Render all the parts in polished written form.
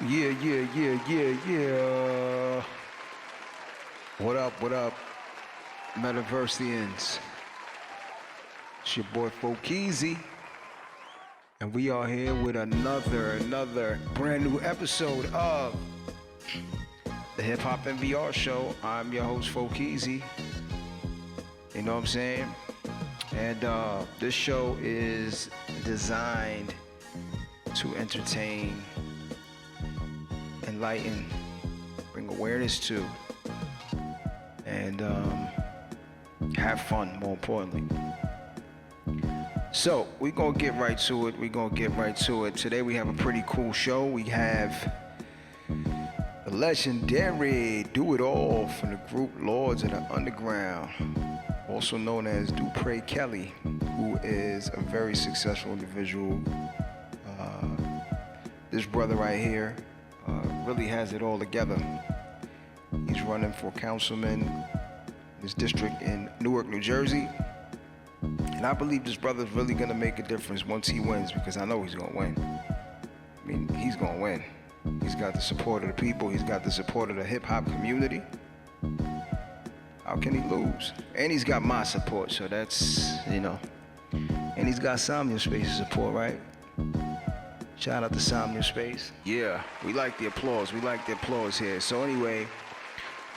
Yeah. What up, Metaversians? It's your boy Fokis, and we are here with another brand new episode of the HiphopinVR show. I'm your host Fokis. You know what I'm saying? And this show is designed to entertain, enlighten, bring awareness to, and have fun, more importantly. So we're gonna get right to it. Today we have a pretty cool show. We have the legendary Do-It-All from the group Lords of the Underground, also known as Dupre Kelly, who is a very successful individual. This brother right here really has it all together. He's running for councilman in his district in Newark, New Jersey. And I believe this brother's really gonna make a difference once he wins, because I know he's gonna win. I mean, he's gonna win. He's got the support of the people. He's got the support of the hip-hop community. How can he lose? And he's got my support, so that's, And he's got Somnia Space's support, right? Shout out to Somnia Space. Yeah, we like the applause. Here. So anyway,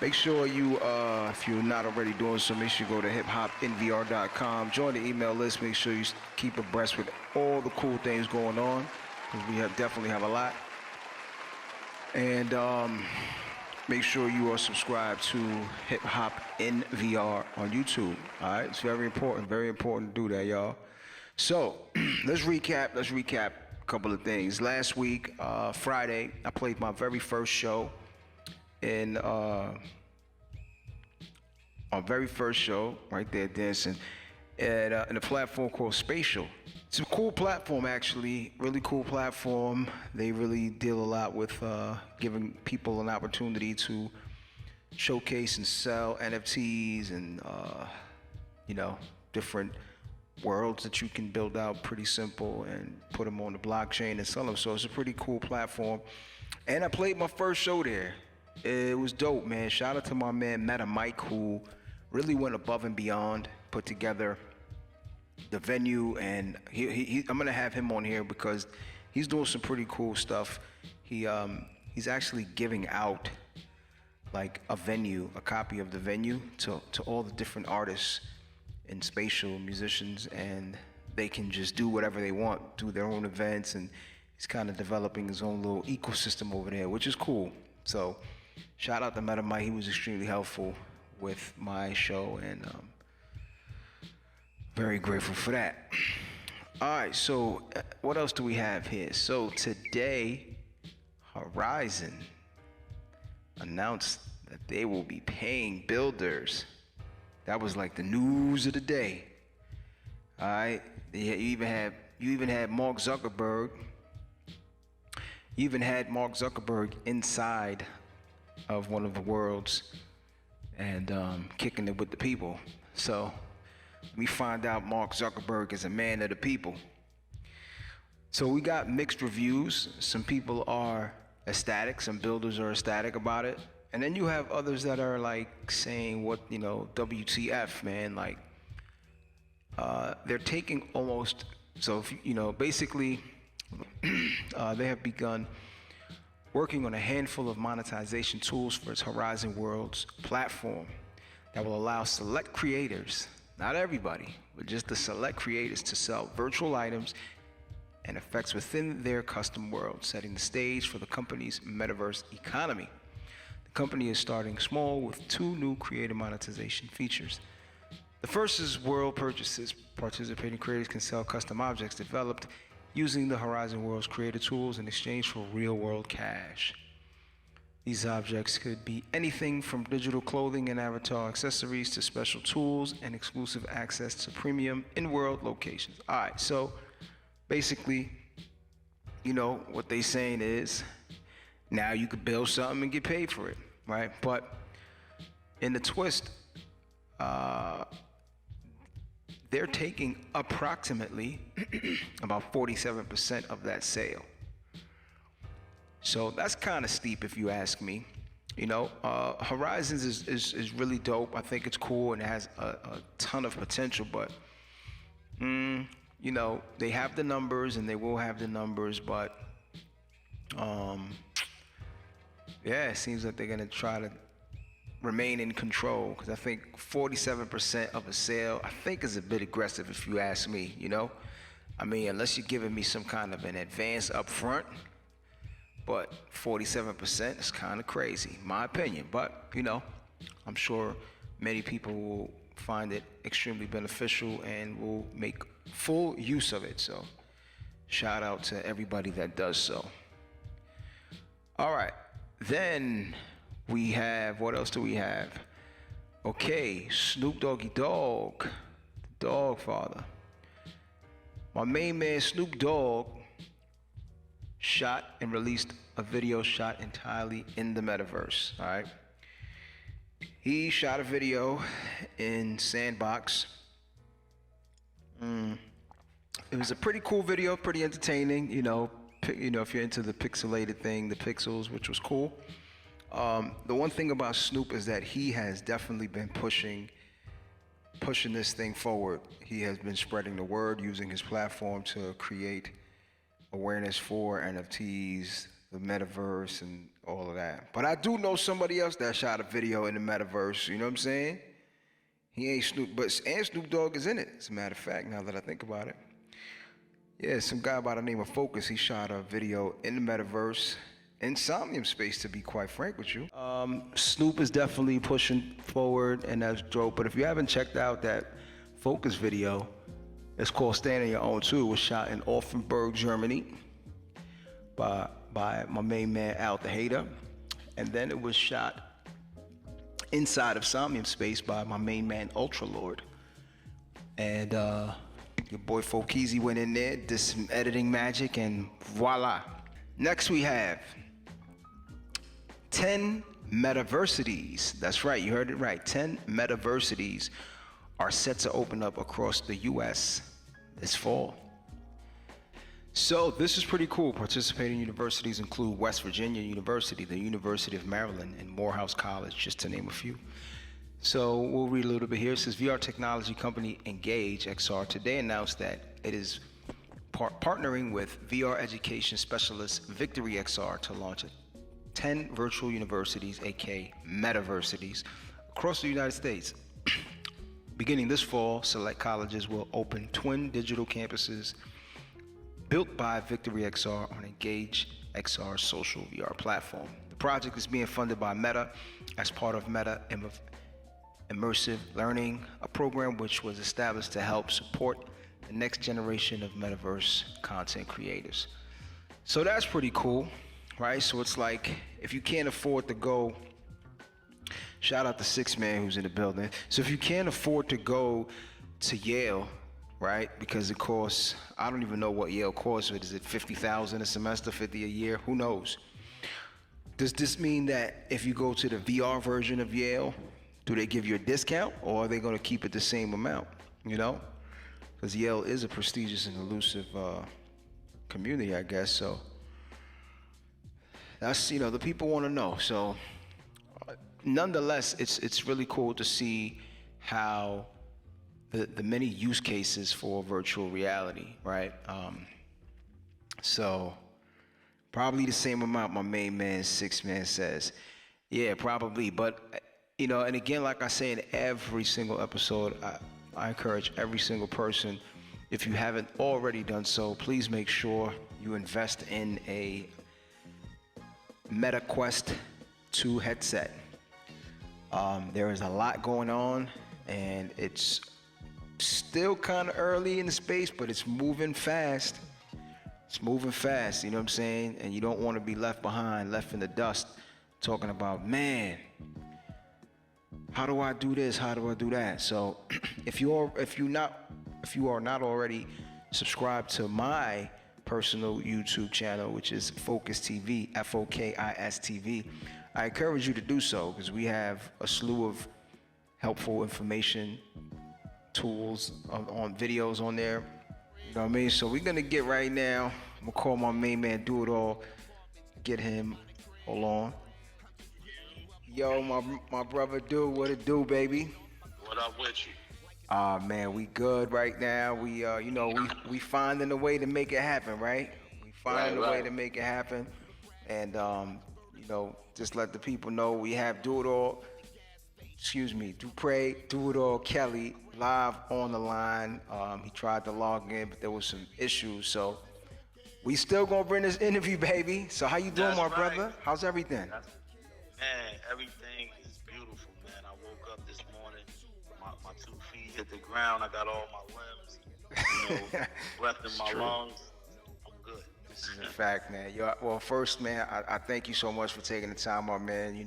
make sure you, if you're not already doing so, make sure you go to HiphopinVR.com. Join the email list. Make sure you keep abreast with all the cool things going on, because we definitely have a lot. And make sure you are subscribed to HiphopinVR on YouTube. All right, it's very important to do that, y'all. So let's recap a couple of things. Last week, Friday, I played my very first show in our very first show right there dancing at in a platform called Spatial. It's a cool platform, actually, really cool platform. They really deal a lot with giving people an opportunity to showcase and sell NFTs and different worlds that you can build out pretty simple and put them on the blockchain and sell them. So it's a pretty cool platform. And I played my first show there. It was dope, man. Shout out to my man Meta Mike, who really went above and beyond, put together the venue, and I'm gonna have him on here because he's doing some pretty cool stuff. He's actually giving out like a copy of the venue to all the different artists and Spatial musicians, and they can just do whatever they want, do their own events, and he's kind of developing his own little ecosystem over there, which is cool. So shout out to Meta Mike. He was extremely helpful with my show, and very grateful for that. All right, so what else do we have here? So today, Horizon announced that they will be paying builders. That was like the news of the day. All right, you even had Mark Zuckerberg. You even had Mark Zuckerberg inside of one of the worlds and kicking it with the people. So we find out Mark Zuckerberg is a man of the people. So we got mixed reviews. Some people are ecstatic, some builders are ecstatic about it. And then you have others that are like saying, what, WTF, man, like they're taking almost, so if, basically they have begun working on a handful of monetization tools for its Horizon Worlds platform that will allow select creators, not everybody, but just the select creators, to sell virtual items and effects within their custom world, setting the stage for the company's metaverse economy. The company is starting small with 2 new creator monetization features. The first is world purchases. Participating creators can sell custom objects developed using the Horizon Worlds creator tools in exchange for real-world cash. These objects could be anything from digital clothing and avatar accessories to special tools and exclusive access to premium in-world locations. All right, so basically, what they saying is, now you could build something and get paid for it, right? But in the twist, they're taking approximately about 47% of that sale. So that's kind of steep if you ask me. Horizons is really dope. I think it's cool and it has a ton of potential, but they have the numbers and they will have the numbers, but yeah, it seems like they're gonna try to remain in control because I think 47% of a sale, I think, is a bit aggressive if you ask me. I mean, unless you're giving me some kind of an advance up front, but 47% is kind of crazy, my opinion. But I'm sure many people will find it extremely beneficial and will make full use of it. So shout out to everybody that does so. All right, then we have, what else do we have? Okay, Snoop Doggy Dogg, the Dog Father. My main man Snoop Dogg shot and released a video shot entirely in the metaverse. All right, he shot a video in Sandbox. It was a pretty cool video, pretty entertaining. If you're into the pixelated thing, the pixels, which was cool. The one thing about Snoop is that he has definitely been pushing this thing forward. He has been spreading the word, using his platform to create awareness for NFTs, the metaverse, and all of that. But I do know somebody else that shot a video in the metaverse. You know what I'm saying? He ain't Snoop, and Snoop Dogg is in it. As a matter of fact, now that I think about it. Yeah, some guy by the name of Fokis, he shot a video in the metaverse, in Somnium space, to be quite frank with you. Snoop is definitely pushing forward, and that's dope. But if you haven't checked out that Fokis video, it's called Stand on Your Own too. It was shot in Offenburg, Germany by my main man, Al the Hater. And then it was shot inside of Somnium space by my main man, Ultra Lord. And your boy Fokis went in there, did some editing magic, and voila. Next we have 10 metaversities. That's right, you heard it right. 10 metaversities are set to open up across the US this fall. So this is pretty cool. Participating universities include West Virginia University, the University of Maryland, and Morehouse College, just to name a few. So we'll read a little bit here. It says VR technology company Engage XR today announced that it is partnering with VR education specialist Victory XR to launch 10 virtual universities, aka metaversities, across the United States. Beginning this fall, select colleges will open twin digital campuses built by Victory XR on Engage XR's social VR platform. The project is being funded by Meta as part of Meta Immersive Learning, a program which was established to help support the next generation of metaverse content creators. So that's pretty cool, right? So it's like, if you can't afford to go, shout out to Six Man who's in the building. So if you can't afford to go to Yale, right? Because it costs, I don't even know what Yale costs. Is it $50,000 a semester, $50 a year? Who knows? Does this mean that if you go to the VR version of Yale, do they give you a discount, or are they going to keep it the same amount? Because Yale is a prestigious and elusive community, I guess. So that's, the people want to know. So nonetheless, it's really cool to see how the many use cases for virtual reality, right? So probably the same amount my main man, Six Man, says. Yeah, probably. But, and again, like I say in every single episode, I encourage every single person, if you haven't already done so, please make sure you invest in a Meta Quest 2 headset. There is a lot going on, and it's still kind of early in the space, but it's moving fast. It's moving fast, you know what I'm saying? And you don't want to be left behind, left in the dust, talking about, man, how do I do this? How do I do that? So if you are not already subscribed to my personal YouTube channel, which is Fokis TV, Fokis TV, I encourage you to do so, because we have a slew of helpful information, tools on videos on there. You know what I mean? So we're gonna get right now. I'm gonna call my main man Do It All. get him. Hold on. Yo, my brother, do what it do, baby. What up with you? Man, we good right now. We finding a way to make it happen, right? We finding Right, a way right. to make it happen, and just let the people know we have Do It All. Excuse me, Dupre, Do It All Kelly live on the line. He tried to log in, but there was some issues, so we still gonna bring this interview, baby. So how you doing, That's my right. brother? How's everything? That's man. Everything is beautiful, man. I woke up this morning. My 2 feet hit the ground. I got all my limbs. You know, breath in It's my true. lungs. I'm good. This is a fact, man. Well, first, man, I thank you so much for taking the time, my man.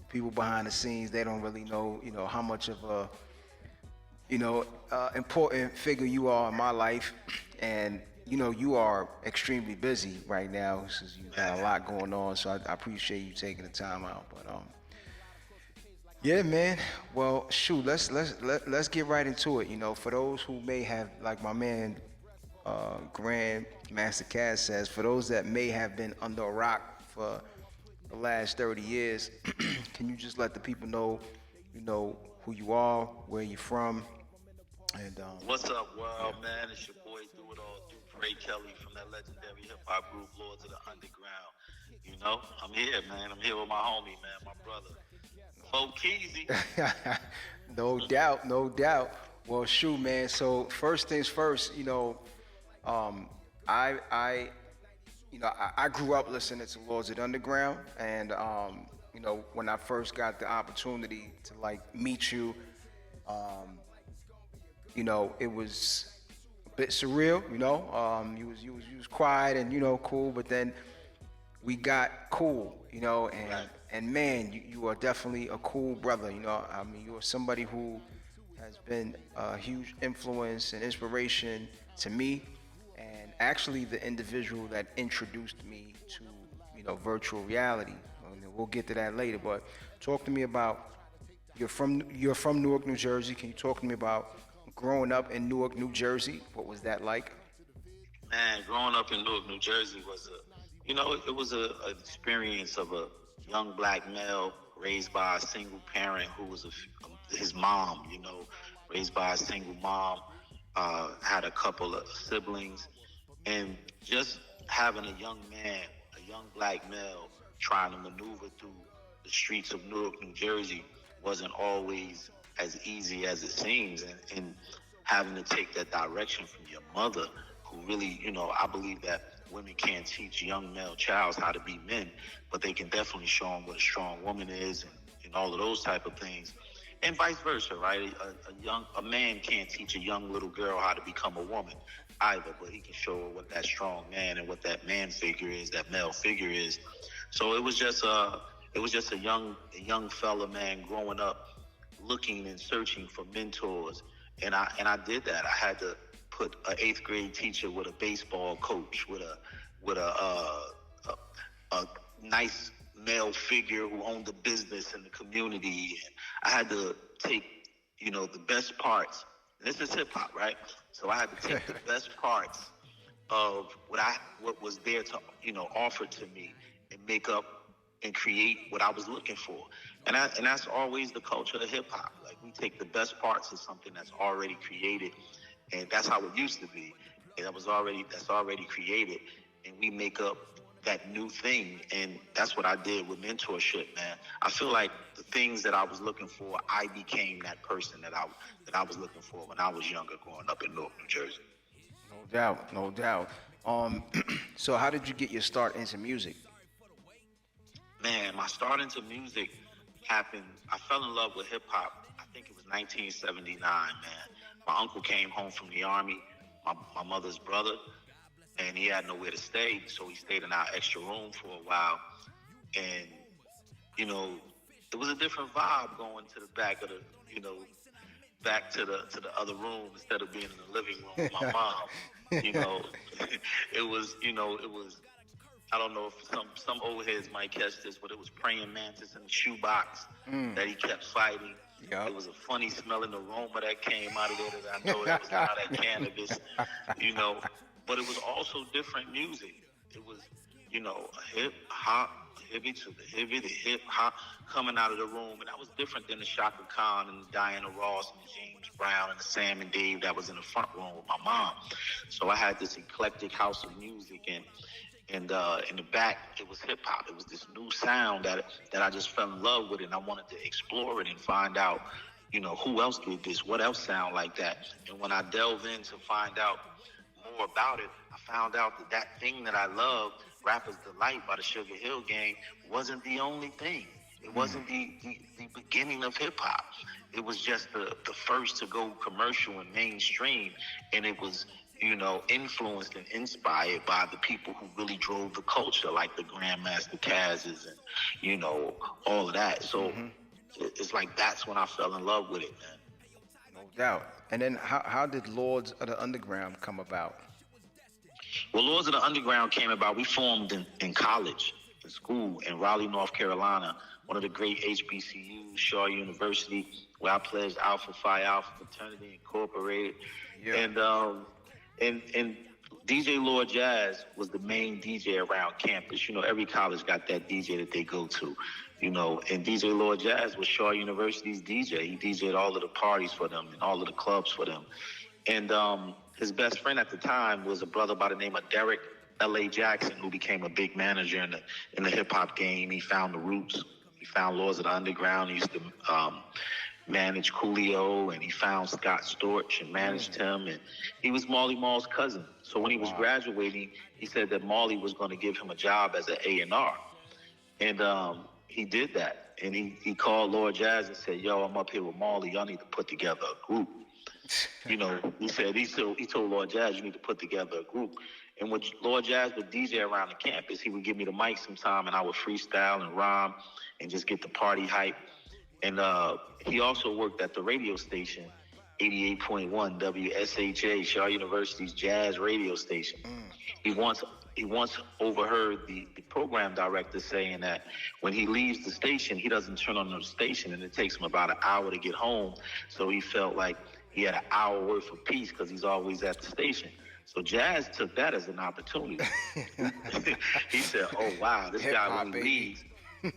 People behind the scenes, they don't really know, how much of a, important figure you are in my life. And, you are extremely busy right now since you got a Man, lot going on. So I appreciate you taking the time out. But, yeah, man. Well, shoot, let's get right into it. For those who may have, like my man Grand Master Cass says, for those that may have been under a rock for the last 30 years, can you just let the people know, who you are, where you're from, and what's up, world, man? It's your boy, Do It All, Dupre Kelly from that legendary hip hop group, Lords of the Underground. I'm here, man. I'm here with my homie, man, my brother, Fokis. no doubt, no doubt. Well, shoot, man. So first things first, um, I I grew up listening to Lords of the Underground, and when I first got the opportunity to like meet you, um, it was a bit surreal. You was quiet and cool, but then we got cool. Right. And man, you are definitely a cool brother. I mean, you are somebody who has been a huge influence and inspiration to me, and actually the individual that introduced me to virtual reality. And we'll get to that later, but talk to me about you're from Newark, New Jersey. Can you talk to me about growing up in Newark, New Jersey? What was that like? Man, growing up in Newark, New Jersey was it was an experience of a young black male raised by a single parent who was his mom, raised by a single mom, had a couple of siblings, and just having a young man, a young black male, trying to maneuver through the streets of Newark, New Jersey, wasn't always as easy as it seems, and having to take that direction from your mother, who really, I believe that women can't teach young male childs how to be men, but they can definitely show them what a strong woman is, and all of those type of things, and vice versa, right? A man can't teach a young little girl how to become a woman either, but he can show her what that strong man and what that man figure is, that male figure is. So it was just a young fella, man, growing up, looking and searching for mentors, and I did that. I had to put an eighth grade teacher with a baseball coach, with a a nice male figure who owned a business in the community. And I had to take, the best parts. This is hip hop, right? So I had to take the best parts of what was there to, offer to me, and make up and create what I was looking for. And that's always the culture of hip hop. Like, we take the best parts of something that's already created, and that's how it used to be. And that's already created, and we make up that new thing. And that's what I did with mentorship, man. I feel like the things that I was looking for, I became that person that I was looking for when I was younger, growing up in Newark, New Jersey. No doubt, no doubt. So how did you get your start into music? Man, my start into music happened. I fell in love with hip hop. I think it was 1979, man. My uncle came home from the army, my mother's brother, and he had nowhere to stay, so he stayed in our extra room for a while. And you know, it was a different vibe going to the back of the, you know, back to the other room instead of being in the living room with my mom. You know, it was. I don't know if some old heads might catch this, but it was praying mantis in the shoebox Mm. that he kept fighting. It Yup. was a funny smelling aroma that came out of there that I know that was not that cannabis, you know. But it was also different music. It was, hip hop, hippie to the hippie, the hip hop coming out of the room. And that was different than the Shaka Khan and the Diana Ross and the James Brown and the Sam and Dave that was in the front room with my mom. So I had this eclectic house of music, and in the back it was hip hop. It was this new sound that I just fell in love with, and I wanted to explore it and find out, who else did this, what else sound like that. And when I delve in to find out more about it, I found out that thing that I love, Rapper's Delight by the Sugar Hill Gang, wasn't the only thing. It wasn't the beginning of hip hop. It was just the first to go commercial and mainstream, and it was, influenced and inspired by the people who really drove the culture, like the Grandmaster Cazes and, all of that. So it's like that's when I fell in love with it, man. No doubt. And then how did Lords of the Underground come about? Well, Lords of the Underground came about, we formed in college, in school, in Raleigh, North Carolina, one of the great HBCUs, Shaw University, where I pledged Alpha Phi Alpha Fraternity Incorporated. Yeah. And DJ Lord Jazz was the main DJ around campus. Every college got that DJ that they go to, and DJ Lord Jazz was Shaw University's DJ. He DJed all of the parties for them and all of the clubs for them. And his best friend at the time was a brother by the name of Derek L.A. Jackson, who became a big manager in the hip-hop game. He found the Roots. He found Lords of the Underground. He used to managed Coolio, and he found Scott Storch and managed him, and he was Marley Marl's cousin. So when he was graduating, he said that Marley was going to give him a job as an A&R, and he did that. And he called Lord Jazz and said, "Yo, I'm up here with Marley. Y'all need to put together a group." He told Lord Jazz, "You need to put together a group." And when Lord Jazz would DJ around the campus, he would give me the mic sometime, and I would freestyle and rhyme and just get the party hype. And he also worked at the radio station, 88.1 WSHA, Shaw University's jazz radio station. He once overheard the program director saying that when he leaves the station, he doesn't turn on the station, and it takes him about an hour to get home. So he felt like he had an hour worth of peace because he's always at the station. So Jazz took that as an opportunity. He said, "Oh wow, this hip-hop, guy when he leaves."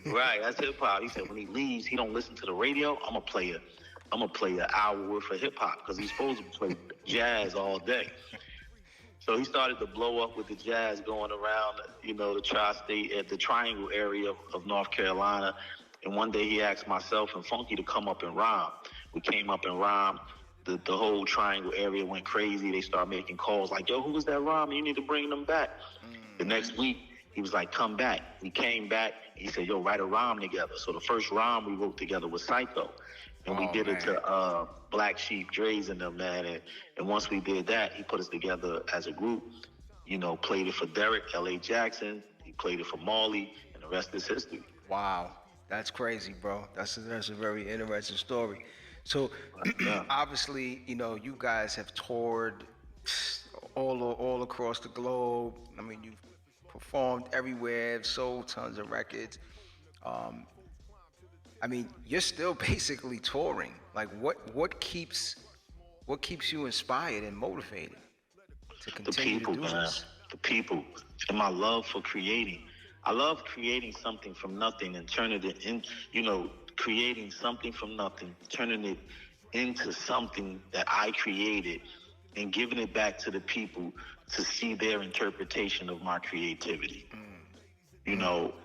Right, that's hip hop. He said when he leaves, he don't listen to the radio. I'm gonna play an hour worth of hip hop because he's supposed to play jazz all day. So he started to blow up with the jazz going around, the tri-state, at the Triangle area of North Carolina. And one day he asked myself and Funky to come up and rhyme. We came up and rhymed. The whole Triangle area went crazy. They started making calls like, "Yo, who was that rhyme? You need to bring them back." The next week, he was like, "Come back." We came back. He said, "Yo, write a rhyme together." So the first rhyme we wrote together was Psycho. And we did it to Black Sheep, Dre's and them, man. And once we did that, he put us together as a group, played it for Derek L.A. Jackson. He played it for Marley, and the rest is history. Wow. That's crazy, bro. That's a very interesting story. So obviously, you guys have toured all across the globe. I mean, you've performed everywhere, sold tons of records. I mean, you're still basically touring. Like, what keeps you inspired and motivated to continue to do this? The people, and my love for creating. I love creating something from nothing and turning it in, creating something from nothing, turning it into something that I created and giving it back to the people to see their interpretation of my creativity.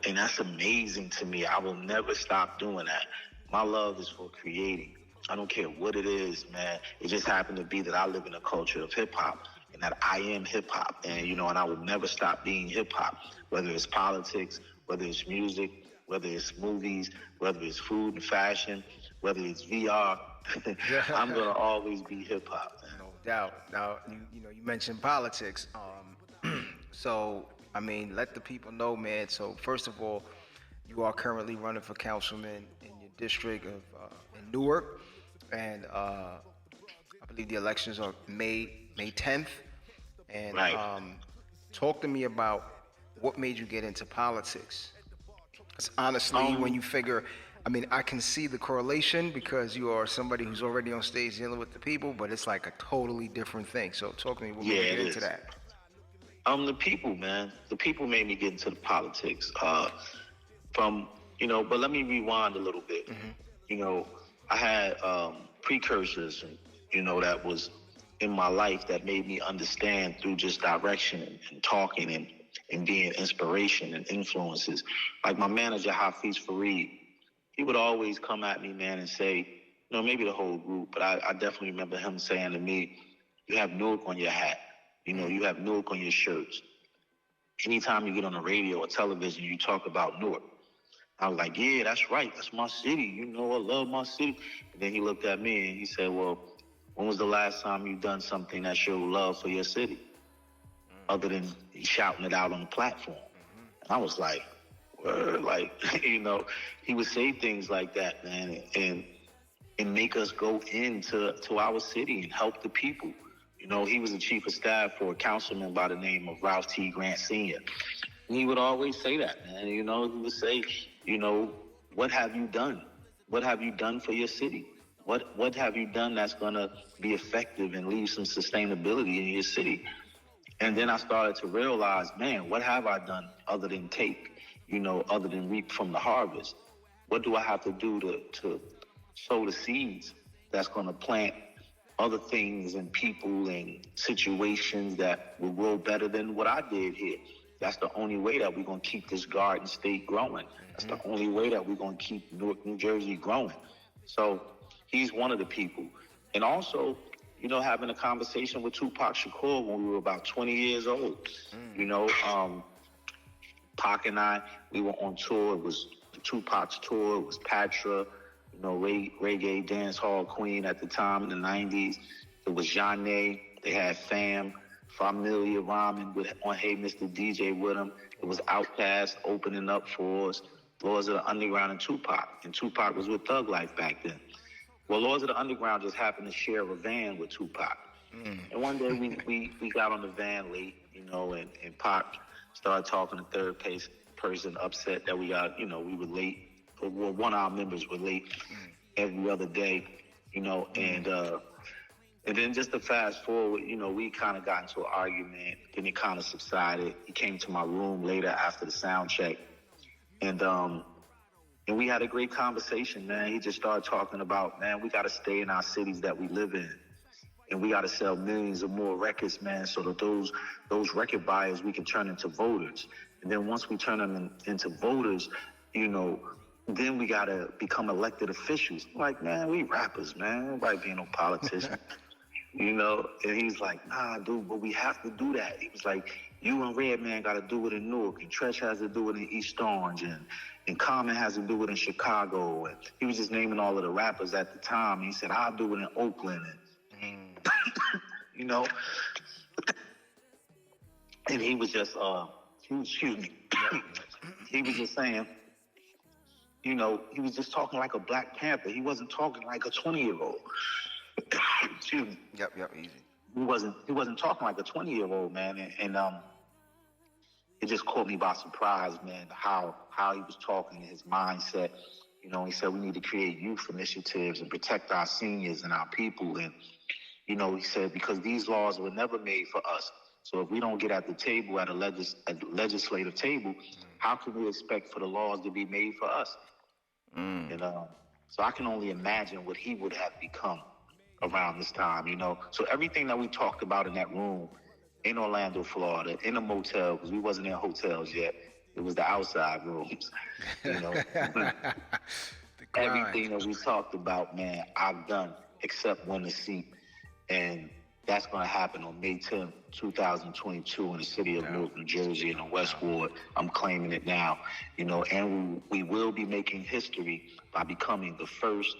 And that's amazing to me. I will never stop doing that. My love is for creating. I don't care what it is, man. It just happened to be that I live in a culture of hip hop and that I am hip hop. And, and I will never stop being hip hop, whether it's politics, whether it's music, whether it's movies, whether it's food and fashion, whether it's VR. I'm going to always be hip hop. No doubt. Now, you mentioned politics. So, I mean, let the people know, man. So, first of all, you are currently running for councilman in your district of in Newark, and I believe the elections are May 10th. And talk to me about what made you get into politics. Because honestly, when you figure, I mean, I can see the correlation because you are somebody who's already on stage dealing with the people, but it's like a totally different thing. So talk to me what made you get into that. The people, man. The people made me get into the politics. But let me rewind a little bit. You know, I had precursors, that was in my life that made me understand through just direction and talking and being inspiration and influences. Like my manager, HiphopinVR, he would always come at me, man, and say, maybe the whole group, but I definitely remember him saying to me, you have Newark on your hat. You have Newark on your shirts. Anytime you get on the radio or television, you talk about Newark. I was like, yeah, that's right. That's my city. I love my city. And then he looked at me and he said, well, when was the last time you done something that showed love for your city? Other than shouting it out on the platform. And I was like, word, he would say things like that, man, and make us go into our city and help the people. He was the chief of staff for a councilman by the name of Ralph T. Grant Sr. And he would always say that, man. He would say, what have you done? What have you done for your city? What have you done that's going to be effective and leave some sustainability in your city? And then I started to realize, man, what have I done other than take, other than reap from the harvest? What do I have to do to sow the seeds that's going to plant other things and people and situations that will grow better than what I did here? That's the only way that we're going to keep this Garden State growing. That's the only way that we're going to keep Newark, New Jersey growing. So he's one of the people. And also, having a conversation with Tupac Shakur when we were about 20 years old. Pac and I, we were on tour. It was Tupac's tour. It was Patra, reggae dance hall queen at the time in the 90s. It was Jeanne. They had Fam, Familia rhyming on Hey Mr. DJ with him. It was Outkast opening up for us. Lords of the Underground and Tupac. And Tupac was with Thug Life back then. Well, Lords of the Underground just happened to share a van with Tupac. And one day we got on the van late, and Pac started talking to third person, upset that we got, we were late. Well, one of our members were late every other day, and then just to fast forward, we kind of got into an argument, then it kind of subsided. He came to my room later after the sound check, and we had a great conversation, man. He just started talking about, man, we got to stay in our cities that we live in. And we got to sell millions of more records, man, so that those record buyers we can turn into voters. And then once we turn them into voters, then we got to become elected officials. Like, man, we rappers, man. Nobody being no politician. And he's like, nah, dude, but we have to do that. He was like, you and Redman got to do it in Newark, and Treach has to do it in East Orange, and Common has to do it in Chicago. And he was just naming all of the rappers at the time. He said, I'll do it in Oakland. And he was just, excuse me, he was just saying, he was just talking like a Black Panther. He wasn't talking like a 20-year-old. Excuse me. Yep, easy. He wasn't talking like a 20-year-old, man. And it just caught me by surprise, man, how he was talking, his mindset. He said we need to create youth initiatives and protect our seniors and our people. And, he said, because these laws were never made for us. So if we don't get at the table, at a legislative table, how can we expect for the laws to be made for us? And so I can only imagine what he would have become around this time, So everything that we talked about in that room in Orlando, Florida, in a motel, because we wasn't in hotels yet. It was the outside rooms, Everything that we talked about, man, I've done except win the seat. And that's going to happen on May 10th, 2022 in the city of Newark, New Jersey, in the West Ward. I'm claiming it now, and we will be making history by becoming the first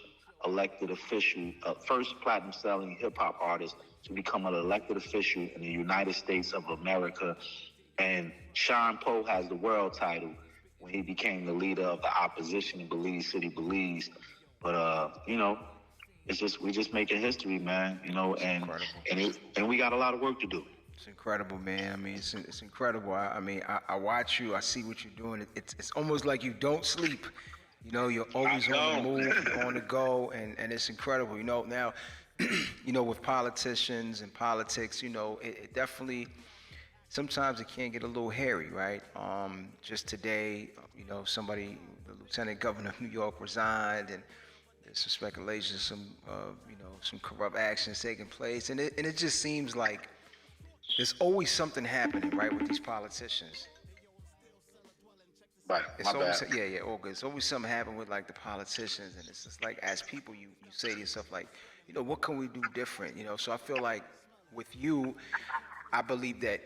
elected official, first platinum-selling hip-hop artist to become an elected official in the United States of America. And Sean Poe has the world title when he became the leader of the opposition in Belize City, Belize. But, we just making history, man, and we got a lot of work to do. It's incredible, man. I mean, it's incredible. I watch you. I see what you're doing. It's almost like you don't sleep. You're always on the move, you're on the go, and it's incredible. Now, with politicians and politics, it definitely sometimes it can get a little hairy, right? Just today, somebody, the lieutenant governor of New York resigned, and there's some speculation, some corrupt actions taking place, and it just seems like there's always something happening, right, with these politicians. Right, my It's always bad. all good. It's always something happen with like the politicians, and it's just like as people, you say to yourself like, what can we do different? So I feel like with you, I believe that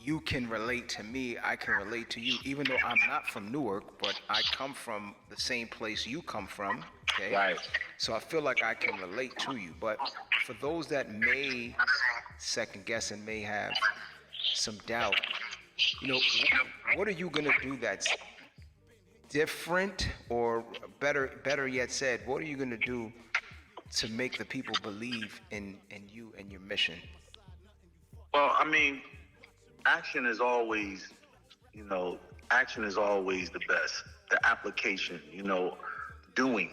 you can relate to me. I can relate to you, even though I'm not from Newark, but I come from the same place you come from. Okay, Right. so I feel like I can relate to you. But for those that may second guess and may have some doubt, what are you gonna do that's different, or better yet said, what are you going to do to make the people believe in you and your mission? Well, I mean, action is always, action is always the best. The application, doing,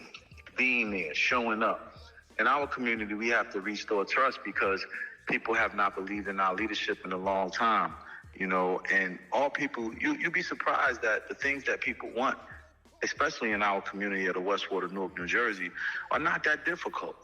being there, showing up. In our community, we have to restore trust because people have not believed in our leadership in a long time. And all people, you'd be surprised that the things that people want, especially in our community of the Westwater, Newark, New Jersey, are not that difficult.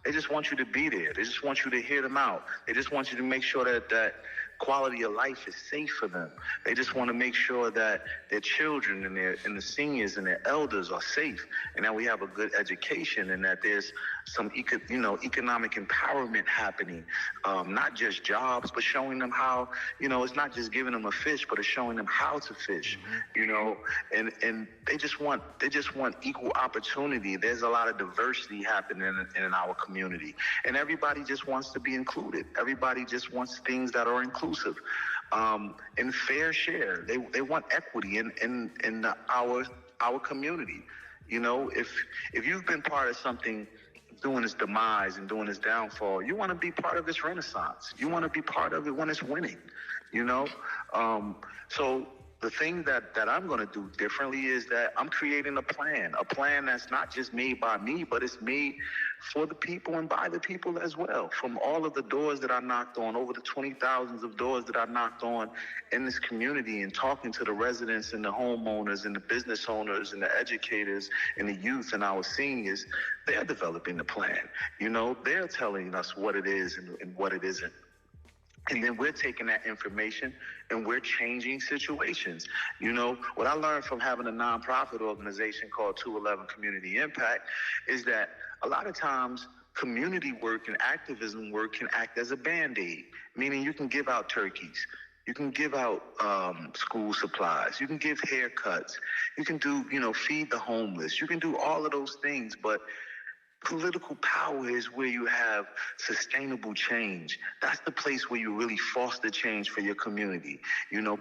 They just want you to be there. They just want you to hear them out. They just want you to make sure that quality of life is safe for them. They just want to make sure that their children and the seniors and their elders are safe, and that we have a good education, and that there's some economic empowerment happening. Not just jobs, but showing them how, it's not just giving them a fish, but it's showing them how to fish. And they just want equal opportunity. There's a lot of diversity happening in our community, and everybody just wants to be included. Everybody just wants things that are inclusive, and fair share. They want equity in our community. If you've been part of something doing its demise and doing its downfall, you want to be part of its renaissance. You want to be part of it when it's winning. So the thing that I'm going to do differently is that I'm creating a plan that's not just made by me, but it's made for the people and by the people as well. From all of the doors that I knocked on, over the 20,000s of doors that I knocked on in this community, and talking to the residents and the homeowners and the business owners and the educators and the youth and our seniors, they're developing the plan. They're telling us what it is and what it isn't. And then we're taking that information and we're changing situations. What I learned from having a nonprofit organization called 211 Community Impact is that a lot of times community work and activism work can act as a Band-Aid, meaning you can give out turkeys. You can give out school supplies. You can give haircuts. You can do, feed the homeless. You can do all of those things, but political power is where you have sustainable change. That's the place where you really foster change for your community.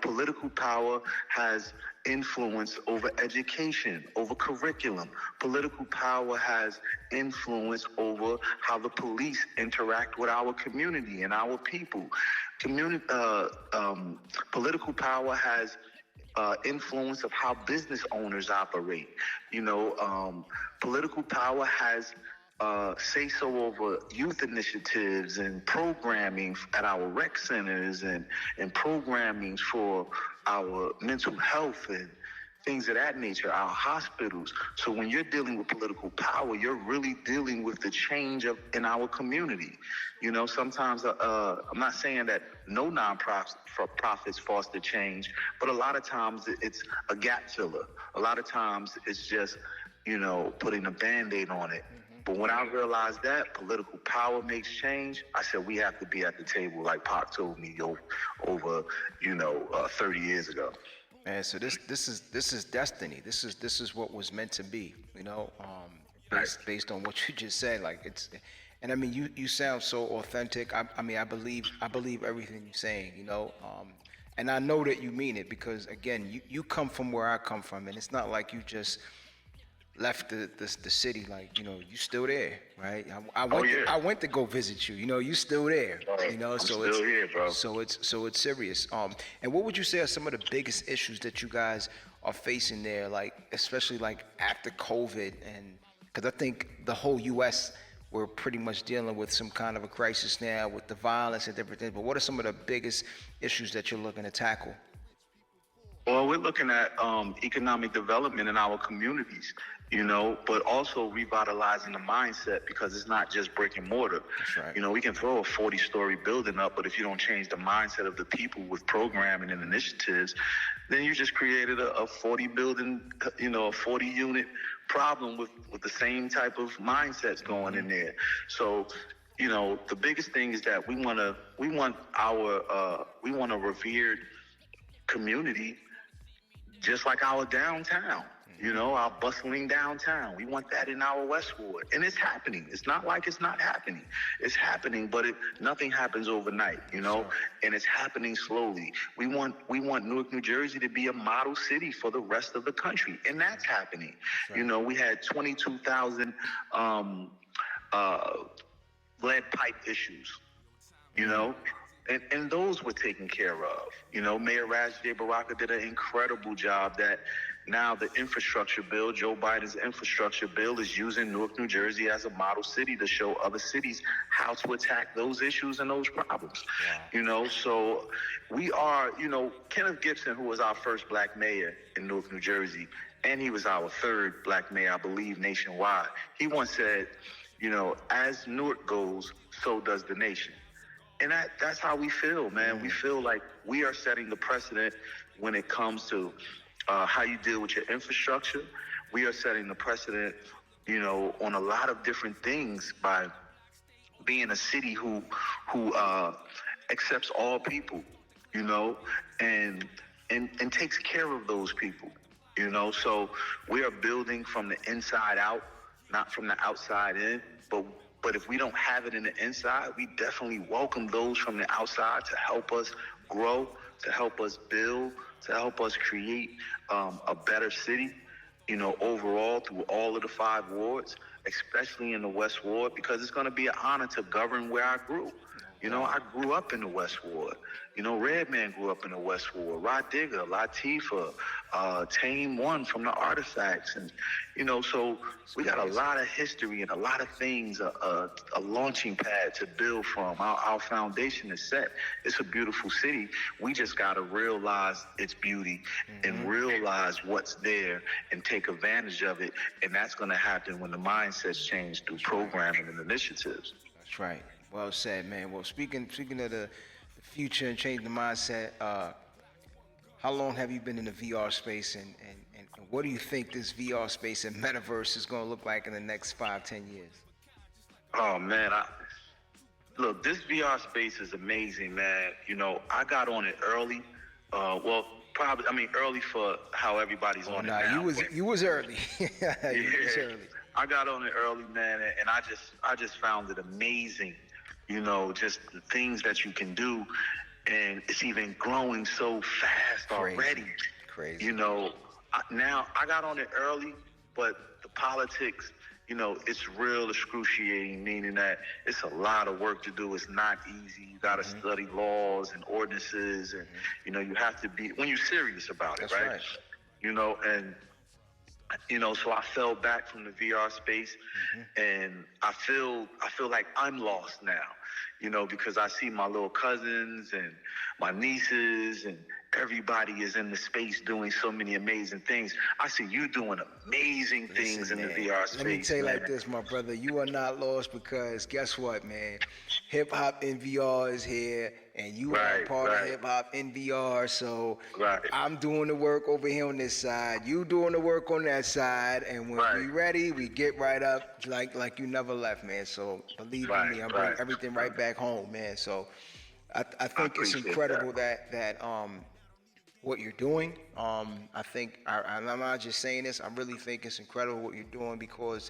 Political power has influence over education, over curriculum. Political power has influence over how the police interact with our community and our people. Political power has influence of how business owners operate. Political power has say so over youth initiatives and programming at our rec centers and programming for our mental health and things of that nature, our hospitals. So when you're dealing with political power, you're really dealing with the change in our community. Sometimes I'm not saying that no nonprofits foster change, but a lot of times it's a gap filler. A lot of times it's just, putting a Band-Aid on it. But when I realized that political power makes change, I said we have to be at the table, like Pac told me over 30 years ago. Man, so this is destiny. This is what was meant to be. Based on what you just said, like it's. And I mean, you sound so authentic. I believe everything you're saying. And I know that you mean it, because again, you come from where I come from, and it's not like you just left the city. Like, you still there, right? I went to go visit you. You still there. I'm so still it's here, bro. so it's serious. And what would you say are some of the biggest issues that you guys are facing there, like especially like after COVID, and because I think the whole U.S. we're pretty much dealing with some kind of a crisis now with the violence and different things. But what are some of the biggest issues that you're looking to tackle? Well, we're looking at economic development in our communities, but also revitalizing the mindset, because it's not just brick and mortar. That's right. We can throw a 40-story building up, but if you don't change the mindset of the people with programming and initiatives, then you just created a 40 building, a 40-unit problem with the same type of mindsets going in there. So, the biggest thing is that we want a revered community, just like our downtown, our bustling downtown. We want that in our West Ward. And it's happening. It's not like it's not happening. It's happening, but nothing happens overnight, Sure. and it's happening slowly. We want Newark, New Jersey to be a model city for the rest of the country. And that's happening. Right. We had 22,000 lead pipe issues, And those were taken care of. Mayor Raj J. Baraka did an incredible job that now the infrastructure bill, Joe Biden's infrastructure bill, is using Newark, New Jersey as a model city to show other cities how to attack those issues and those problems. Wow. So we are, Kenneth Gibson, who was our first black mayor in Newark, New Jersey, and he was our third black mayor, I believe, nationwide. He once said, as Newark goes, so does the nation. And that's how we feel, man. We feel like we are setting the precedent when it comes to how you deal with your infrastructure. We are setting the precedent, on a lot of different things by being a city who accepts all people, and takes care of those people, So we are building from the inside out, not from the outside in, But if we don't have it in the inside, we definitely welcome those from the outside to help us grow, to help us build, to help us create a better city, overall through all of the 5 wards, especially in the West Ward, because it's going to be an honor to govern where I grew. I grew up in the West Ward. Redman grew up in the West Ward. Rod Digger, Latifah, Tame One from the Artifacts. And, so we got a lot of history and a lot of things, a launching pad to build from. Our foundation is set. It's a beautiful city. We just got to realize its beauty and realize what's there and take advantage of it. And that's going to happen when the mindsets change through programming and initiatives. That's right. Well said, man. Well, speaking of the future and changing the mindset, how long have you been in the VR space, and what do you think this VR space and metaverse is going to look like in the next 5-10 years? Oh, man. Look, this VR space is amazing, man. I got on it early. Early for how everybody's on it now. You was early. You was early. I got on it early, man, and I just found it amazing. Just the things that you can do, and it's even growing so fast already. Crazy. Now I got on it early, but the politics, it's real excruciating, meaning that it's a lot of work to do. It's not easy. You got to study laws and ordinances, and, you have to be, when you're serious about it, right? So I fell back from the VR space, and I feel like I'm lost now, because I see my little cousins and my nieces and everybody is in the space doing so many amazing things. I see you doing amazing things in the VR space. Let me tell you like this, my brother. You are not lost, because guess what, man? HiphopinVR is here, and you are part of HiphopinVR. So I'm doing the work over here on this side. You doing the work on that side, and when we ready, we get right up like you never left, man. So believe in me, I'm bringing everything right back home, man. So I think it's incredible that what you're doing. I think I'm not just saying this. I really think it's incredible what you're doing, because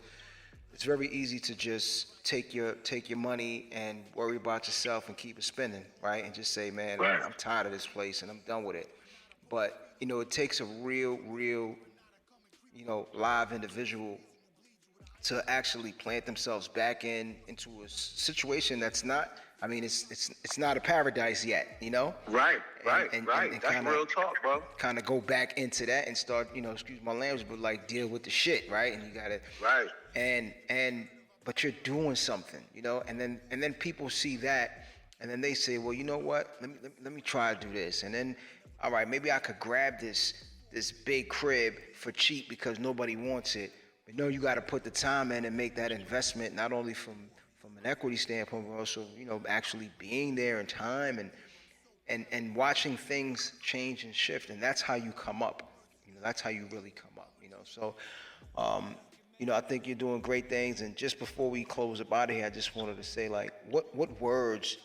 it's very easy to just take your money and worry about yourself and keep it spending, right? And just say, man, I'm tired of this place and I'm done with it. But it takes a real, live individual to actually plant themselves back into a situation that's not. I mean, it's not a paradise yet, Right. That's real talk, bro. Kind of go back into that and start, excuse my language, but like deal with the shit, right? And you gotta, right. And but you're doing something, you know, and then people see that, and then they say, well, you know what? Let me try to do this, and then, all right, maybe I could grab this big crib for cheap because nobody wants it. But no, you got to put the time in and make that investment, not only from an equity standpoint, but also, you know, actually being there in time and watching things change and shift, and that's how you come up. You know, that's how you really come up. You know, so. You know, I think you're doing great things. And just before we close up out of here, I just wanted to say, like, what words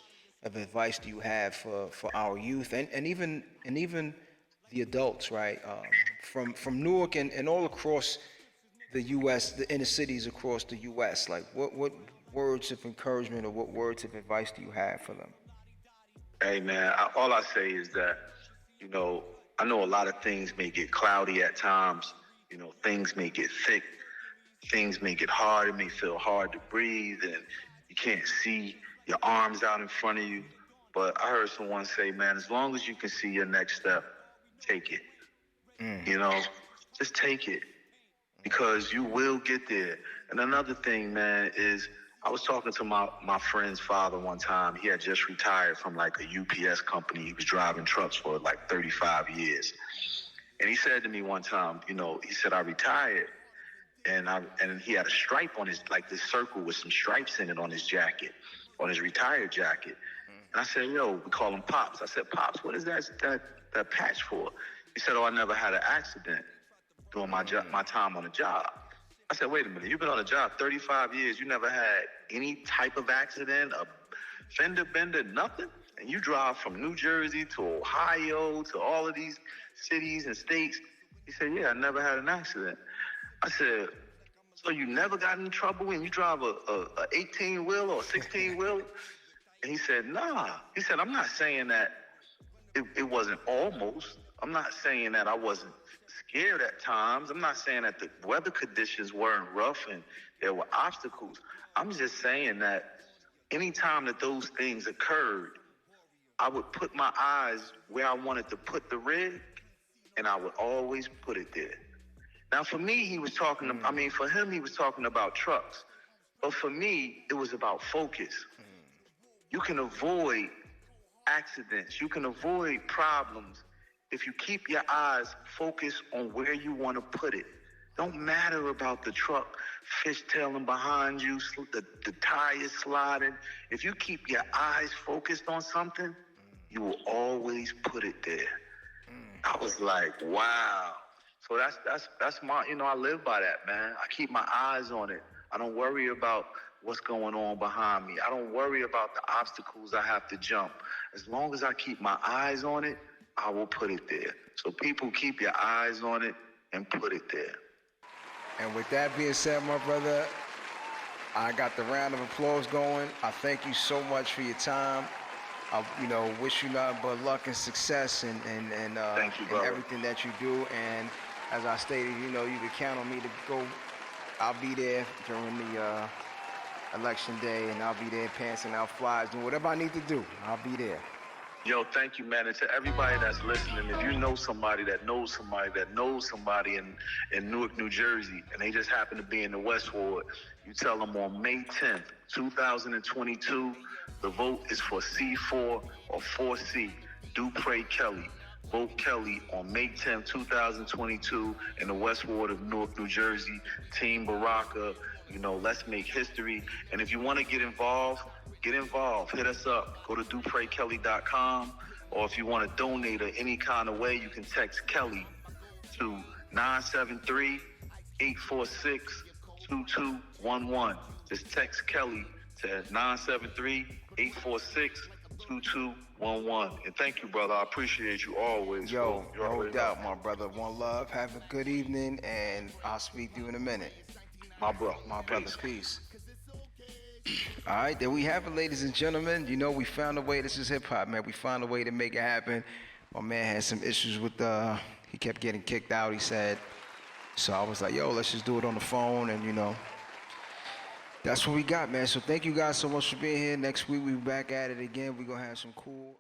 of advice do you have for our youth and even the adults, right? From Newark and all across the U.S., the inner cities across the U.S. Like, what words of encouragement or what words of advice do you have for them? Hey man, all I say is that, you know, I know a lot of things may get cloudy at times. You know, things may get thick. Things may get hard. It may feel hard to breathe, and you can't see your arms out in front of you. But I heard someone say, man, as long as you can see your next step, take it. You know, just take it, because you will get there. And another thing, man, is I was talking to my friend's father one time. He had just retired from like a UPS company. He was driving trucks for like 35 years. And he said to me one time, you know, he said, I retired, and he had a stripe on his, like this circle with some stripes in it on his jacket, on his retired jacket. And I said, yo, we call him Pops. I said, Pops, what is that patch for? He said, oh, I never had an accident during my time on the job. I said, wait a minute, you've been on the job 35 years, you never had any type of accident, a fender bender, nothing? And you drive from New Jersey to Ohio to all of these cities and states? He said, yeah, I never had an accident. I said, so you never got in trouble when you drive a 18-wheeler or 16-wheeler? And he said, nah. He said, I'm not saying that it wasn't almost. I'm not saying that I wasn't scared at times. I'm not saying that the weather conditions weren't rough and there were obstacles. I'm just saying that anytime that those things occurred, I would put my eyes where I wanted to put the rig, and I would always put it there. Now, for me, he was talking, for him, he was talking about trucks. But for me, it was about focus. You can avoid accidents. You can avoid problems if you keep your eyes focused on where you want to put it. Don't matter about the truck fishtailing behind you, the tires sliding. If you keep your eyes focused on something, you will always put it there. I was like, wow. So that's my, you know, I live by that, man. I keep my eyes on it. I don't worry about what's going on behind me. I don't worry about the obstacles I have to jump. As long as I keep my eyes on it, I will put it there. So people, keep your eyes on it and put it there. And with that being said, my brother, I got the round of applause going. I thank you so much for your time. I, you know, wish you nothing but luck and success and Thank you, and brother. everything that you do. And as I stated, you know, you can count on me to go. I'll be there during the election day, and I'll be there passing out flyers, doing whatever I need to do. I'll be there. Yo, thank you, man. And to everybody that's listening, if you know somebody that knows somebody that knows somebody in Newark, New Jersey, and they just happen to be in the West Ward, you tell them on May 10th, 2022, the vote is for C4 or 4C, Dupre Kelly. Vote Kelly on May 10th, 2022 in the West Ward of Newark, New Jersey. Team Baraka, you know, let's make history. And if you want to get involved, hit us up. Go to DupreKelly.com, or if you want to donate in any kind of way, you can text Kelly to 973-846-2211. Just text Kelly to 973-846-2211. And thank you, brother. I appreciate you always. Yo, You no already doubt, know. my brother. One love. Have a good evening, and I'll speak to you in a minute. My bro. My brother, Peace. peace. All right, there we have it, ladies and gentlemen. You know, we found a way. This is hip hop, man. We found a way to make it happen. My man had some issues with he kept getting kicked out, he said. So I was like, yo, let's just do it on the phone, and you know, that's what we got, man. So thank you guys so much for being here. Next week, we'll be back at it again. We're going to have some cool